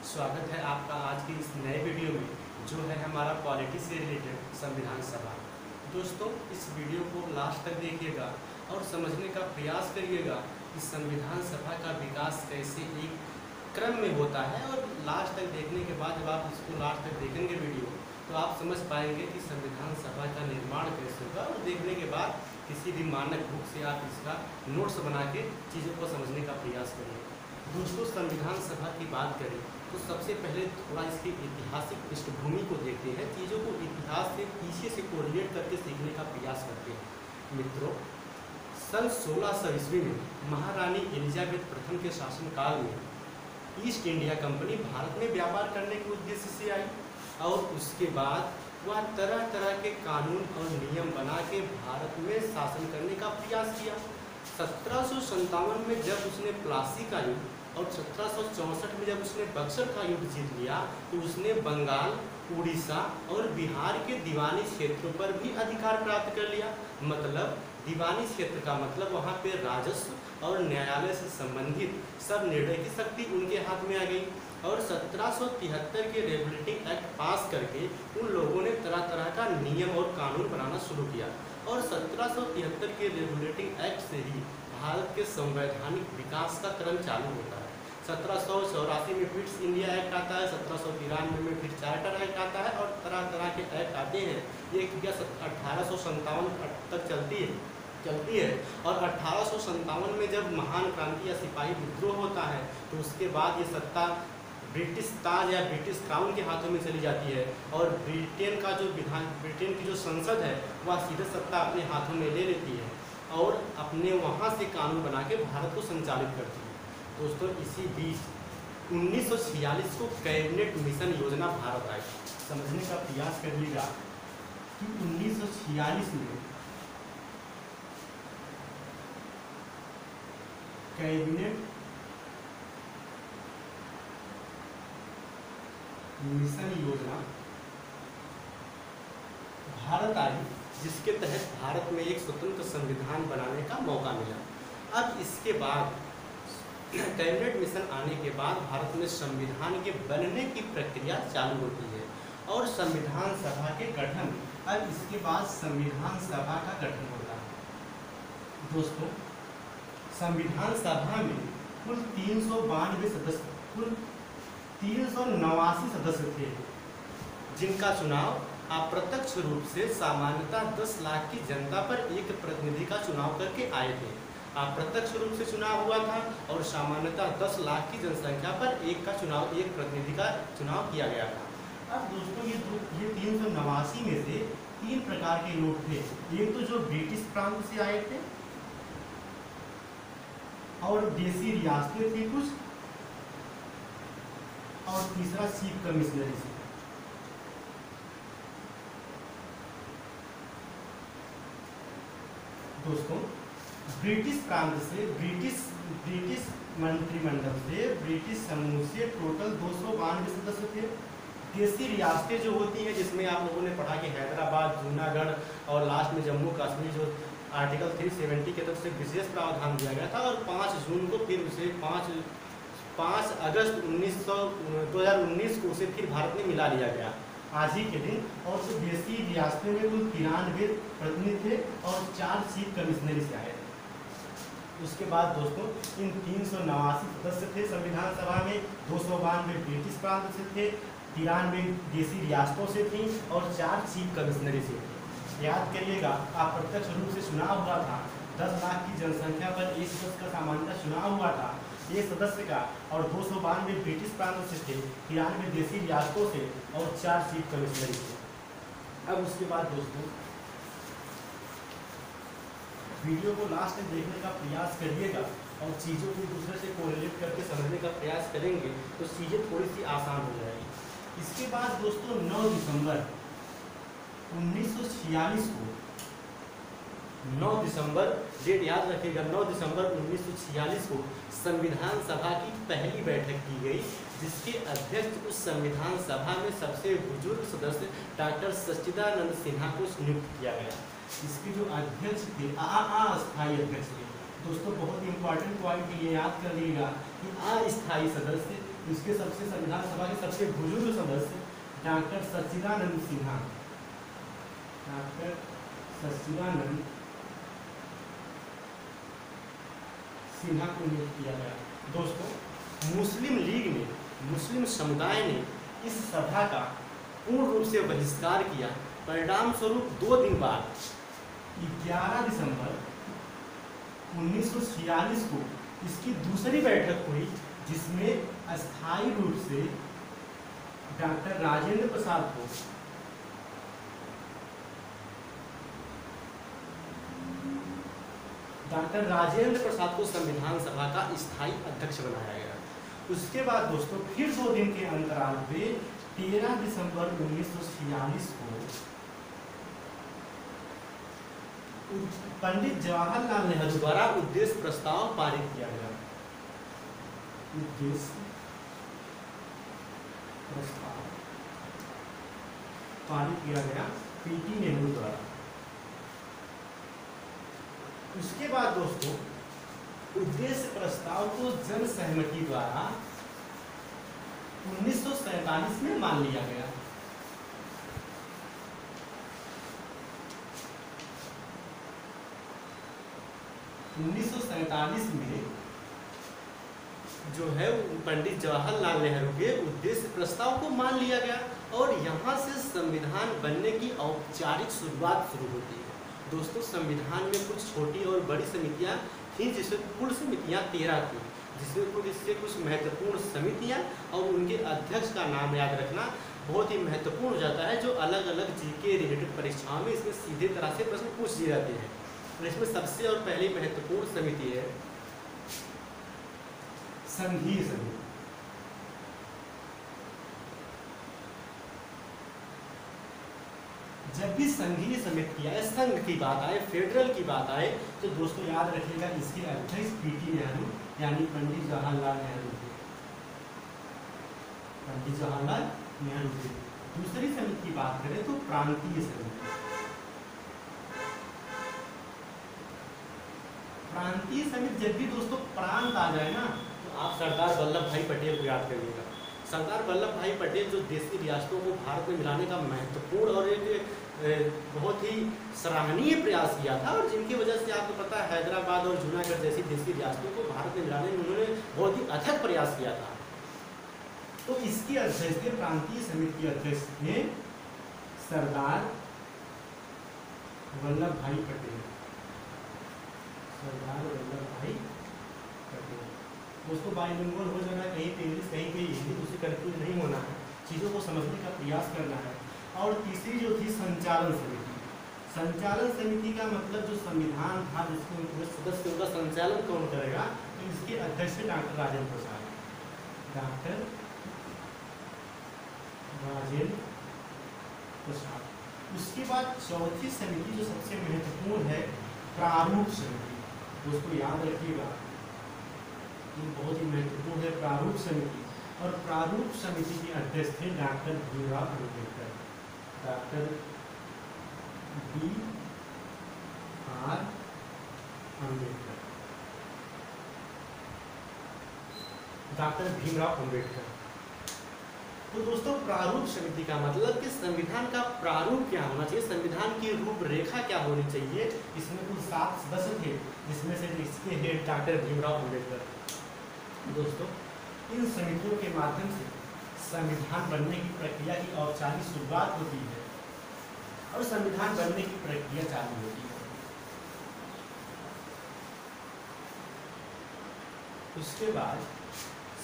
स्वागत है आपका आज की इस नए वीडियो में जो है हमारा पॉलिटी से रिलेटेड संविधान सभा। दोस्तों, इस वीडियो को लास्ट तक देखिएगा और समझने का प्रयास करिएगा कि संविधान सभा का विकास कैसे एक क्रम में होता है। और लास्ट तक देखने के बाद जब आप इसको लास्ट तक देखेंगे वीडियो तो आप समझ पाएंगे कि संविधान सभा का निर्माण कैसे होगा। और देखने के बाद किसी भी मानक बुक से आप इसका नोट्स बना के चीज़ों को समझने का प्रयास करिए। दोस्तों, संविधान सभा की बात करें तो सबसे पहले थोड़ा इसकी ऐतिहासिक पृष्ठभूमि को देखते हैं, चीज़ों को इतिहास से पीछे से कोरिलेट करके सीखने का प्रयास करते हैं। मित्रों, सन 1600 ईस्वी में महारानी एलिजाबेथ प्रथम के शासनकाल में ईस्ट इंडिया कंपनी भारत में व्यापार करने के उद्देश्य से आई और उसके बाद वह तरह तरह के कानून और नियम बना के भारत में शासन करने का प्रयास किया। 1757 में जब उसने प्लासी का युद्ध और 1764 में जब उसने बक्सर का युद्ध जीत लिया तो उसने बंगाल, उड़ीसा और बिहार के दीवानी क्षेत्रों पर भी अधिकार प्राप्त कर लिया। मतलब दीवानी क्षेत्र का मतलब वहाँ पे राजस्व और न्यायालय से संबंधित सब निर्णय की शक्ति उनके हाथ में आ गई। और 1773 के रेगुलेटिंग एक्ट पास करके उन लोगों ने तरह तरह का नियम और कानून बनाना शुरू किया। और 1773 के रेगुलेटिंग एक्ट से ही भारत के संवैधानिक विकास का क्रम चालू होता है। 1784 में पिट्स इंडिया एक्ट आता है, 1793 में फिर चार्टर एक्ट आता है और तरह तरह के एक्ट आते हैं। ये क्रिया 1857 तक चलती है। और 1857 में जब महान क्रांति या सिपाही विद्रोह होता है तो उसके बाद ये सत्ता ब्रिटिश ताज या ब्रिटिश क्राउन के हाथों में चली जाती है और ब्रिटेन की जो संसद है वह सीधे सत्ता अपने हाथों में ले लेती है और अपने वहाँ से कानून बना के भारत को संचालित करती है। दोस्तों, इसी बीच 1946 को कैबिनेट मिशन योजना भारत आई। समझने का प्रयास करिएगा कि 1946 में कैबिनेट मिशन योजना भारत आई, जिसके तहत भारत में एक स्वतंत्र संविधान बनाने का मौका मिला। अब इसके बाद कैबिनेट मिशन आने के बाद भारत में संविधान के बनने की प्रक्रिया चालू होती है और संविधान सभा के गठन। अब इसके बाद संविधान सभा का गठन होता है। दोस्तों, संविधान सभा में कुल 389 सदस्य थे, जिनका चुनाव अप्रत्यक्ष रूप से सामान्यतः 10 लाख की जनता पर एक प्रतिनिधि का चुनाव करके आए थे। अप्रत्यक्ष रूप से चुनाव हुआ था और सामान्यतः 10 लाख की जनसंख्या पर एक प्रतिनिधि का चुनाव किया गया था। अब दोस्तों, ये 389 में से 3 प्रकार के लोग थे। एक तो जो ब्रिटिश प्रांत से आए थे और देसी रियासतें थी कुछ, और तीसरा चीफ कमिश्नरी से। दोस्तों, ब्रिटिश प्रांत से, ब्रिटिश मंत्रिमंडल से, ब्रिटिश समूह से टोटल 292 सदस्य थे। देसी रियासतें जो होती हैं, जिसमें आप लोगों ने पढ़ा कि हैदराबाद, जूनागढ़ और लास्ट में जम्मू कश्मीर, जो आर्टिकल 370 के तरफ से विशेष प्रावधान दिया गया था और 5 जून को फिर उसे 5 अगस्त 2019 को उसे फिर भारत में मिला लिया गया आज ही के दिन। और तो देसी रियासतों में कुल 93 प्रतिनिधि थे और 4 चीफ कमिश्नरी से आए थे। उसके बाद दोस्तों, इन 389 सदस्य थे संविधान सभा में। 292 ब्रिटिश प्रांत से थे, 93 देसी रियासतों से थी और 4 चीफ कमिश्नरी से थे। याद करिएगा, अप्रत्यक्ष रूप से चुनाव हुआ था। 10 लाख की जनसंख्या पर एक सदस्य का सामान्यतः चुनाव हुआ था, एक सदस्य का, और 292 ब्रिटिश प्रांत से थे, 93 देसी रियासतों से और 4 चीफ कमिश्नरी से। अब उसके बाद दोस्तों, वीडियो को लास्ट तक देखने का प्रयास करिएगा और चीज़ों को दूसरे से कोरिलेट करके समझने का प्रयास करेंगे तो चीज़ें थोड़ी सी आसान हो जाएगी। इसके बाद दोस्तों, 9 दिसंबर 1946 को, 9 दिसंबर डेट याद रखिएगा, 9 दिसंबर 1946 को संविधान सभा की पहली बैठक की गई, जिसके अध्यक्ष उस संविधान सभा में सबसे बुजुर्ग सदस्य डॉक्टर सच्चिदानंद सिन्हा को नियुक्त किया गया। इसके जो अध्यक्ष थे, अस्थायी अध्यक्ष थे। दोस्तों, बहुत इंपॉर्टेंट पॉइंट ये याद कर लीजिएगा कि अस्थायी सदस्य इसके सबसे संविधान सभा के सबसे बुजुर्ग सदस्य डॉक्टर सच्चिदानंद सिन्हा, डॉक्टर सच्चिदानंद सिन्हा को नियुक्त किया गया। दोस्तों मुस्लिम लीग ने, मुस्लिम समुदाय ने इस सभा का पूर्ण रूप से बहिष्कार किया। परिणाम स्वरूप 2 दिन बाद 11 दिसंबर 1946 को इसकी दूसरी बैठक हुई, जिसमें अस्थायी रूप से डॉक्टर राजेंद्र प्रसाद को संविधान सभा का स्थायी अध्यक्ष बनाया गया। उसके बाद दोस्तों फिर 2 दिन के अंतराल पे 13 दिसंबर 1946 को पंडित जवाहरलाल नेहरू द्वारा उद्देश्य प्रस्ताव पारित किया गया। उद्देश्य प्रस्ताव पारित किया गया पीटी नेहरू द्वारा। उसके बाद दोस्तों उद्देश्य प्रस्ताव को जन सहमति द्वारा 1947 में मान लिया गया। उन्नीस में जो है पंडित जवाहरलाल नेहरू के उद्देश्य प्रस्ताव को मान लिया गया और यहाँ से संविधान बनने की औपचारिक शुरुआत शुरू होती है। दोस्तों संविधान में कुछ छोटी और बड़ी समितियाँ थीं, जिसमें कुल समितियाँ 13 थी, जिसमें इससे कुछ महत्वपूर्ण समितियाँ और उनके अध्यक्ष का नाम याद रखना बहुत ही महत्वपूर्ण हो जाता है, जो अलग अलग जीके रिलेटेड परीक्षाओं में इसमें सीधे तरह से प्रश्न पूछ दिए जाते हैं। इसमें सबसे और पहली महत्वपूर्ण समिति है संघीय समिति। जब भी संघीय समिति आए, संघ की बात आए, फेडरल की बात आए, तो दोस्तों याद रखिएगा इसके अध्यक्ष पीटी नेहरू यानी पंडित जवाहरलाल नेहरू थे। पंडित जवाहरलाल नेहरू थे। दूसरी समिति की बात करें तो प्रांतीय समिति। प्रांतीय समिति जब भी दोस्तों प्रांत आ जाए ना, तो आप सरदार वल्लभ भाई पटेल को याद करिएगा। सरदार वल्लभ भाई पटेल जो देशी रियासतों को भारत में मिलाने का महत्वपूर्ण और एक बहुत ही सराहनीय प्रयास किया था, और जिनकी वजह से आपको पता है हैदराबाद और जूनागढ़ जैसी देशी रियासतों को भारत में मिलाने में उन्होंने बहुत ही अथक प्रयास किया था। तो इसके अध्यक्ष थे, प्रांतीय समिति के अध्यक्ष थे सरदार वल्लभ भाई पटेल। सरदार वल्लभ भाई पटेल। दोस्तों बाइलिंगुअल हो जाना, कहीं पे इंग्लिश कहीं पे हिंदी, उसे कंफ्यूज नहीं होना है, चीज़ों को समझने का प्रयास करना है। और तीसरी जो थी संचालन समिति। संचालन समिति का मतलब जो संविधान था जिसके सदस्य उनका संचालन कौन करेगा, तो इसके अध्यक्ष थे डॉक्टर राजेंद्र प्रसाद। डॉक्टर राजेंद्र प्रसाद। उसके बाद चौथी समिति जो सबसे महत्वपूर्ण है प्रारूप समिति। उसको याद रखिएगा, ये बहुत ही महत्वपूर्ण है प्रारूप समिति। और प्रारूप समिति के अध्यक्ष थे doctor Bhimrao Ambedkar. Doctor B.R. Ambedkar. Doctor Bhimrao Ambedkar. तो दोस्तों प्रारूप समिति का मतलब कि संविधान का प्रारूप क्या होना चाहिए, संविधान की रूपरेखा क्या होनी चाहिए। इसमें कुल 7 सदस्य थे, जिसमें से इसके हेड डॉक्टर भीमराव अम्बेडकर। दोस्तों इन समितियों के माध्यम से संविधान बनने की प्रक्रिया की औपचारिक शुरुआत होती है और संविधान बनने की प्रक्रिया चालू होती है। उसके बाद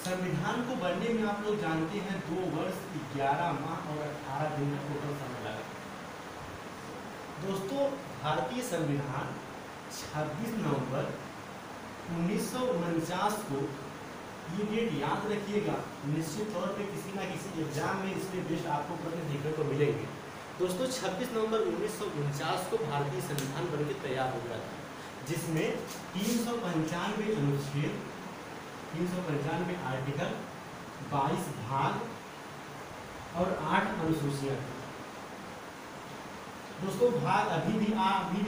संविधान को बनने में आप लोग जानते हैं 2 वर्ष 11 माह और 18 दिन का टोटल समय लगा। दोस्तों भारतीय संविधान 26 नवंबर 1949 को, ये डेट याद रखिएगा, निश्चित तौर पे किसी ना किसी एग्जाम में इसके बेस्ट आपको प्रश्न देखने को मिलेंगे। दोस्तों 26 नवंबर 1949 को भारतीय संविधान बनकर तैयार हो गया था, जिसमें 395 अनुच्छेद, 395 आर्टिकल, 22 भाग और 8 अनुसूचियाँ थी। दोस्तों भाग अभी भी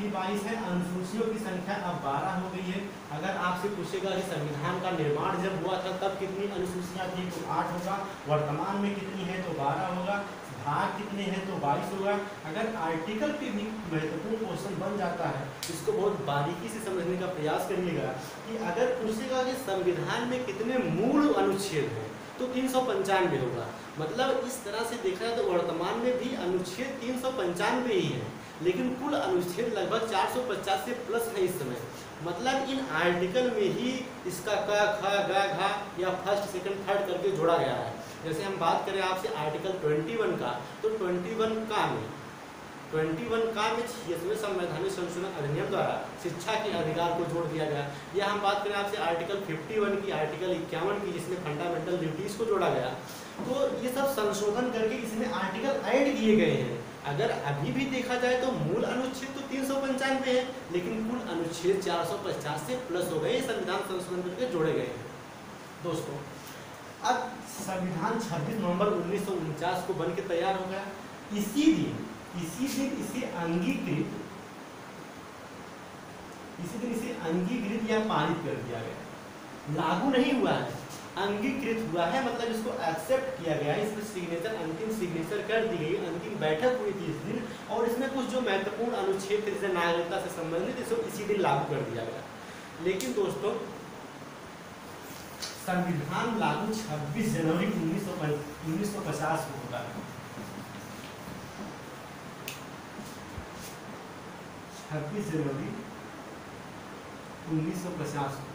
22 है, अनुसूचियों की संख्या अब 12 हो गई है। अगर आपसे पूछेगा कि संविधान का निर्माण जब हुआ था तब कितनी अनुसूचियां थी तो 8 होगा, वर्तमान में कितनी है तो 12 होगा, भाग कितने हैं तो 22 होगा। अगर आर्टिकल पे भी महत्वपूर्ण क्वेश्चन बन जाता है, इसको बहुत बारीकी से समझने का प्रयास करिएगा कि अगर पूछेगा कि संविधान में कितने मूल अनुच्छेद हैं तो 395 होगा। मतलब इस तरह से देखा जाए तो वर्तमान में भी अनुच्छेद 395 ही है, लेकिन कुल अनुच्छेद लगभग 450 से प्लस है इस समय। मतलब इन आर्टिकल में ही इसका क ख ग घ या फर्स्ट सेकंड थर्ड करके जोड़ा गया है। जैसे हम बात करें आपसे आर्टिकल 21 का, तो 21 का में 66वें संवैधानिक संशोधन अधिनियम द्वारा शिक्षा के अधिकार को जोड़ दिया गया। या हम बात करें आपसे आर्टिकल 51 की, आर्टिकल 51 की, जिसमें फंडामेंटल ड्यूटीज को जोड़ा गया। तो ये सब संशोधन करके इसमें आर्टिकल ऐड किए गए हैं। अगर अभी भी देखा जाए तो मूल अनुच्छेद तो 395 है, लेकिन कुल अनुच्छेद 450 से प्लस हो गए, संविधान संशोधन करके जोड़े गए हैं। दोस्तों अब संविधान 26 नवंबर 1949 को बन के तैयार हो गया। इसी दिन इसे अंगीकृत या पारित कर दिया गया। लागू नहीं हुआ है, अंगीकृत हुआ है, मतलब इसको एक्सेप्ट किया गया, इसमें सिग्नेचर, अंतिम सिग्नेचर कर दी गई, अंतिम बैठक हुई थी इस दिन, और इसमें कुछ जो महत्वपूर्ण अनुच्छेद थे जैसे नागरिकता से संबंधित, इसको इसी दिन लागू कर दिया गया। लेकिन दोस्तों संविधान लागू 26 जनवरी 1950 को होता है। 26 जनवरी 1950 को।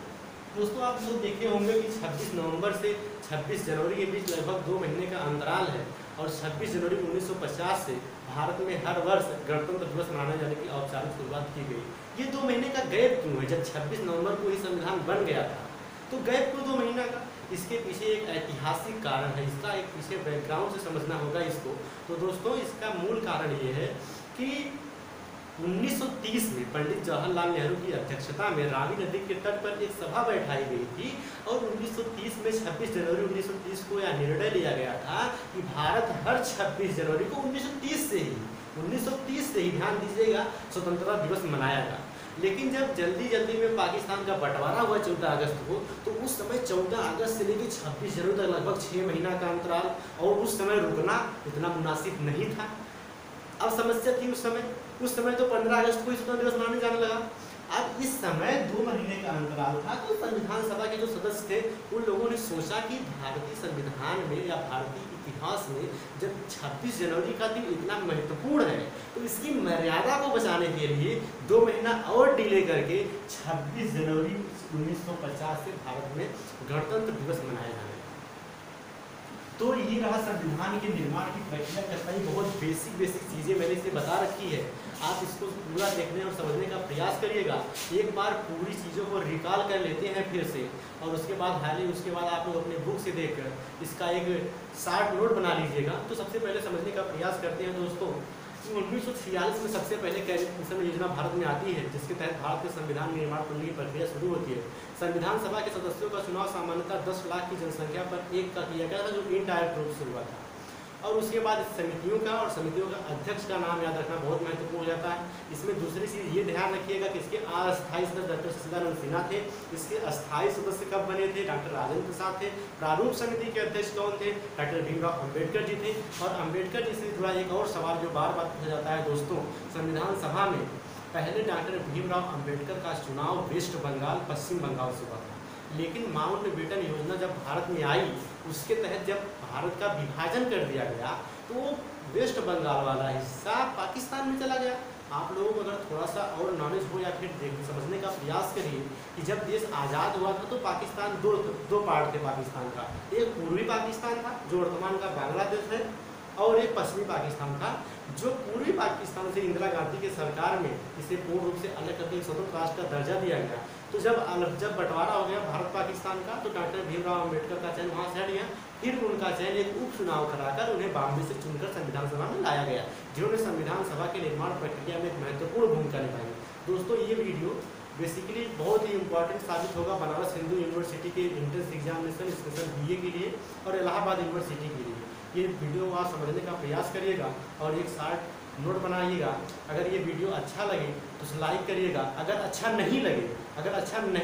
दोस्तों आप लोग देखे होंगे कि 26 नवंबर से 26 जनवरी के बीच लगभग 2 महीने का अंतराल है, और 26 जनवरी 1950 से भारत में हर वर्ष गणतंत्र दिवस मनाने जाने की औपचारिक शुरुआत की गई। ये 2 महीने का गैप क्यों है? जब 26 नवंबर को ही संविधान बन गया था तो गैप क्यों 2 महीना का? इसके पीछे एक ऐतिहासिक कारण है, इसका एक पीछे बैकग्राउंड से समझना होगा इसको। तो दोस्तों इसका मूल कारण ये है कि 1930 में पंडित जवाहरलाल नेहरू की अध्यक्षता में रावी नदी के तट पर एक सभा बैठाई गई थी, और 1930 में 26 जनवरी 1930 को यह निर्णय लिया गया था कि भारत हर 26 जनवरी को 1930 से ही ध्यान दीजिएगा स्वतंत्रता दिवस मनाएगा। लेकिन जब जल्दी में पाकिस्तान का बंटवारा हुआ 14 अगस्त को, तो उस समय 14 अगस्त से लेकर 26 जनवरी तक लगभग 6 महीना का अंतराल, और उस समय रुकना इतना मुनासिब नहीं था। अब समस्या थी उस समय तो 15 अगस्त को ही स्वतंत्रता दिवस मनाने जाने लगा। अब इस समय 2 महीने का अंतराल था, तो संविधान सभा के जो सदस्य थे उन लोगों ने सोचा कि भारतीय संविधान में या भारतीय इतिहास में जब 26 जनवरी का दिन इतना महत्वपूर्ण है, तो इसकी मर्यादा को बचाने के लिए 2 महीना और डिले करके 26 जनवरी 1950 से भारत में गणतंत्र दिवस मनाया जाएगा। तो ये रहा संविधान के निर्माण की प्रक्रिया का कई बहुत बेसिक चीज़ें मैंने इसे बता रखी है। आप इसको पूरा देखने और समझने का प्रयास करिएगा। एक बार पूरी चीज़ों को रिकॉल कर लेते हैं फिर से, और उसके बाद आप लोग अपने बुक से देखकर इसका एक शार्ट नोट बना लीजिएगा। तो सबसे पहले समझने का प्रयास करते हैं दोस्तों। 1946 में सबसे पहले कैबिनेट मिशन योजना भारत में आती है, जिसके तहत भारत के संविधान निर्माण करने की प्रक्रिया शुरू होती है। संविधान सभा के सदस्यों का चुनाव सामान्यतः 10 लाख की जनसंख्या पर एक का किया गया था, जो इनडायरेक्ट रूप से हुआ था। और उसके बाद समितियों का अध्यक्ष का नाम याद रखना बहुत महत्वपूर्ण हो जाता है। इसमें दूसरी चीज़ ये ध्यान रखिएगा कि इसके अस्थायी सदस्य डॉक्टर सच्चिदानंद सिन्हा थे। इसके अस्थायी सदस्य कब बने थे? डॉक्टर राजेंद्र प्रसाद थे। प्रारूप समिति के अध्यक्ष कौन थे? डॉक्टर भीमराव अम्बेडकर जी थे। और अम्बेडकर जी से जुड़ा एक और सवाल जो बार बार पूछा जाता है दोस्तों, संविधान सभा में पहले डॉक्टर भीमराव अम्बेडकर का चुनाव वेस्ट बंगाल, पश्चिम बंगाल से हुआ था। लेकिन माउंटबेटन योजना जब भारत में आई, उसके तहत जब भारत का विभाजन कर दिया गया, तो वेस्ट बंगाल वाला हिस्सा पाकिस्तान में चला गया। आप लोगों को अगर थोड़ा सा और नॉलेज हो या फिर समझने का प्रयास करिए कि जब देश आज़ाद हुआ था तो पाकिस्तान दो पार्ट थे पाकिस्तान का। एक पूर्वी पाकिस्तान था जो वर्तमान का बांग्लादेश है, और एक पश्चिमी पाकिस्तान था। जो पूर्वी पाकिस्तान से इंदिरा गांधी की सरकार में इसे पूर्ण रूप से अलग करके स्वतंत्र राष्ट्र का दर्जा दिया गया। तो जब बंटवारा हो गया भारत पाकिस्तान का, तो डॉक्टर भीमराव अम्बेडकर का चयन वहाँ से हट गया। फिर उनका चयन एक उपचुनाव कराकर उन्हें बॉम्बे से चुनकर संविधान सभा में लाया गया, जिन्होंने संविधान सभा के निर्माण प्रक्रिया में एक महत्वपूर्ण भूमिका निभाई। दोस्तों ये वीडियो बेसिकली बहुत ही इंपॉर्टेंट साबित होगा बनारस हिंदू यूनिवर्सिटी के एंट्रेंस एग्जामिनेशन स्पेशल BA के लिए और इलाहाबाद यूनिवर्सिटी के लिए। ये वीडियो आप समझने का प्रयास करिएगा और एक शार्ट नोट बनाइएगा। अगर ये वीडियो अच्छा लगे तो लाइक करिएगा, अगर अच्छा नहीं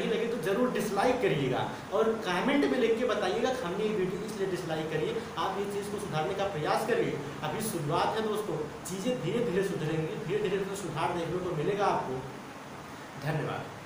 लगे तो ज़रूर डिसलाइक करिएगा, और कमेंट में लिख के बताइएगा कि हमने ये वीडियो इसलिए डिसलाइक करिए। आप ये चीज़ को सुधारने का प्रयास करिए। अभी शुरुआत है दोस्तों, चीज़ें धीरे धीरे सुधरेंगी, धीरे धीरे तो सुधार देखने को मिलेगा आपको। धन्यवाद।